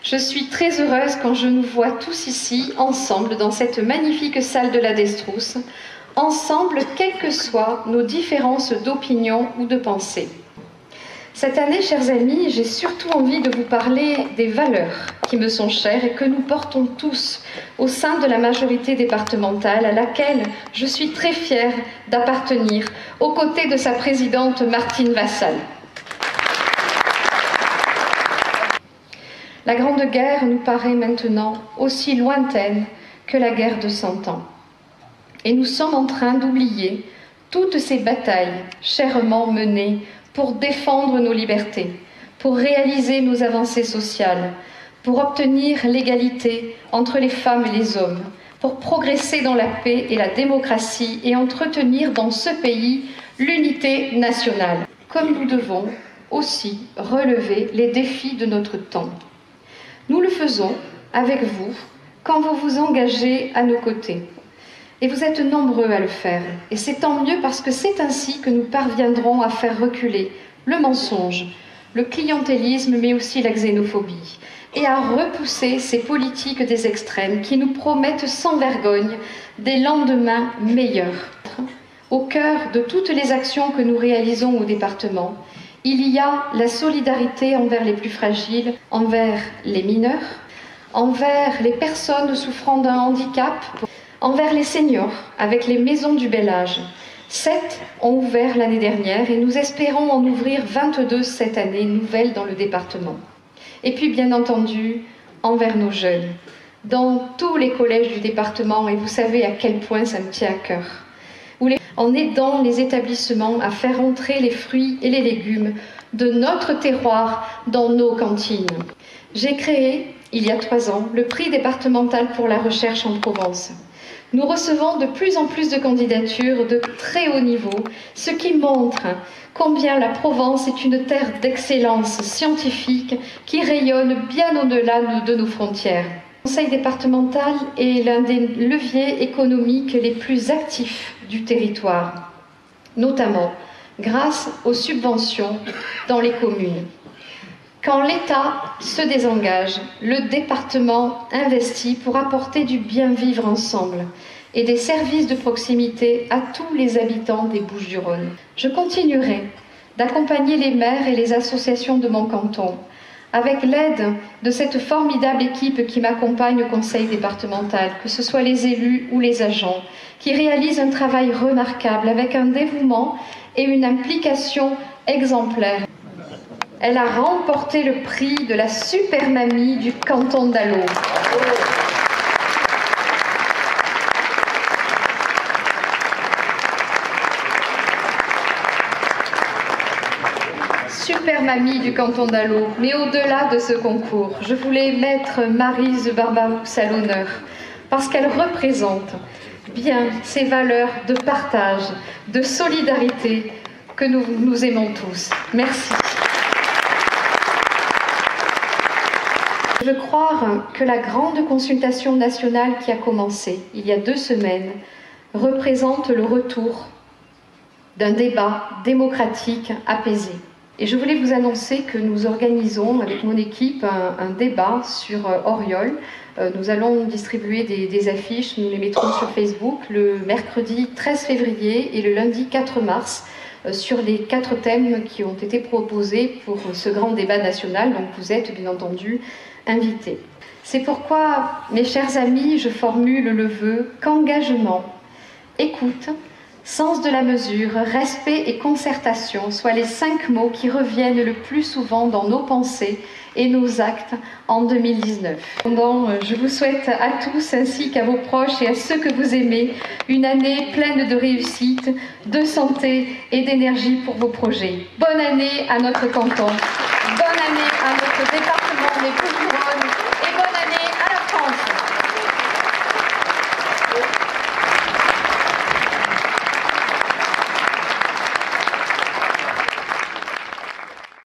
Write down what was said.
Je suis très heureuse quand je nous vois tous ici, ensemble, dans cette magnifique salle de la Destrousse, ensemble, quelles que soient nos différences d'opinion ou de pensée. Cette année, chers amis, j'ai surtout envie de vous parler des valeurs qui me sont chères et que nous portons tous au sein de la majorité départementale à laquelle je suis très fière d'appartenir aux côtés de sa présidente Martine Vassal. La Grande Guerre nous paraît maintenant aussi lointaine que la guerre de 100 ans. Et nous sommes en train d'oublier toutes ces batailles chèrement menées pour défendre nos libertés, pour réaliser nos avancées sociales, pour obtenir l'égalité entre les femmes et les hommes, pour progresser dans la paix et la démocratie et entretenir dans ce pays l'unité nationale. Comme nous devons aussi relever les défis de notre temps. Nous le faisons avec vous quand vous vous engagez à nos côtés. Et vous êtes nombreux à le faire. Et c'est tant mieux parce que c'est ainsi que nous parviendrons à faire reculer le mensonge, le clientélisme, mais aussi la xénophobie, et à repousser ces politiques des extrêmes qui nous promettent sans vergogne des lendemains meilleurs. Au cœur de toutes les actions que nous réalisons au département, il y a la solidarité envers les plus fragiles, envers les mineurs, envers les personnes souffrant d'un handicap, envers les seniors, avec les maisons du bel âge. 7 ont ouvert l'année dernière et nous espérons en ouvrir 22 cette année nouvelles dans le département. Et puis, bien entendu, envers nos jeunes, dans tous les collèges du département, et vous savez à quel point ça me tient à cœur, en aidant les établissements à faire entrer les fruits et les légumes de notre terroir dans nos cantines. J'ai créé, il y a 3 ans, le prix départemental pour la recherche en Provence. Nous recevons de plus en plus de candidatures de très haut niveau, ce qui montre combien la Provence est une terre d'excellence scientifique qui rayonne bien au-delà de nos frontières. Le conseil départemental est l'un des leviers économiques les plus actifs du territoire, notamment grâce aux subventions dans les communes. Quand l'État se désengage, le département investit pour apporter du bien vivre ensemble et des services de proximité à tous les habitants des Bouches-du-Rhône. Je continuerai d'accompagner les maires et les associations de mon canton avec l'aide de cette formidable équipe qui m'accompagne au conseil départemental, que ce soit les élus ou les agents, qui réalisent un travail remarquable avec un dévouement et une implication exemplaire. Elle a remporté le prix de la super mamie du canton d'Allo. Super mamie du canton d'Allo. Mais au-delà de ce concours, je voulais mettre Maryse Barbarousse à l'honneur parce qu'elle représente bien ces valeurs de partage, de solidarité que nous aimons tous. Merci. Je veux croire que la grande consultation nationale qui a commencé il y a 2 semaines représente le retour d'un débat démocratique apaisé. Et je voulais vous annoncer que nous organisons avec mon équipe un débat sur Auriol. Nous allons distribuer des affiches, nous les mettrons sur Facebook le mercredi 13 février et le lundi 4 mars sur les 4 thèmes qui ont été proposés pour ce grand débat national. Donc vous êtes bien entendu invités. C'est pourquoi, mes chers amis, je formule le vœu qu'engagement, écoute, sens de la mesure, respect et concertation soient les 5 mots qui reviennent le plus souvent dans nos pensées et nos actes en 2019. Je vous souhaite à tous ainsi qu'à vos proches et à ceux que vous aimez une année pleine de réussite, de santé et d'énergie pour vos projets. Bonne année à notre canton, bonne année à notre département des Bouches-du-Rhône.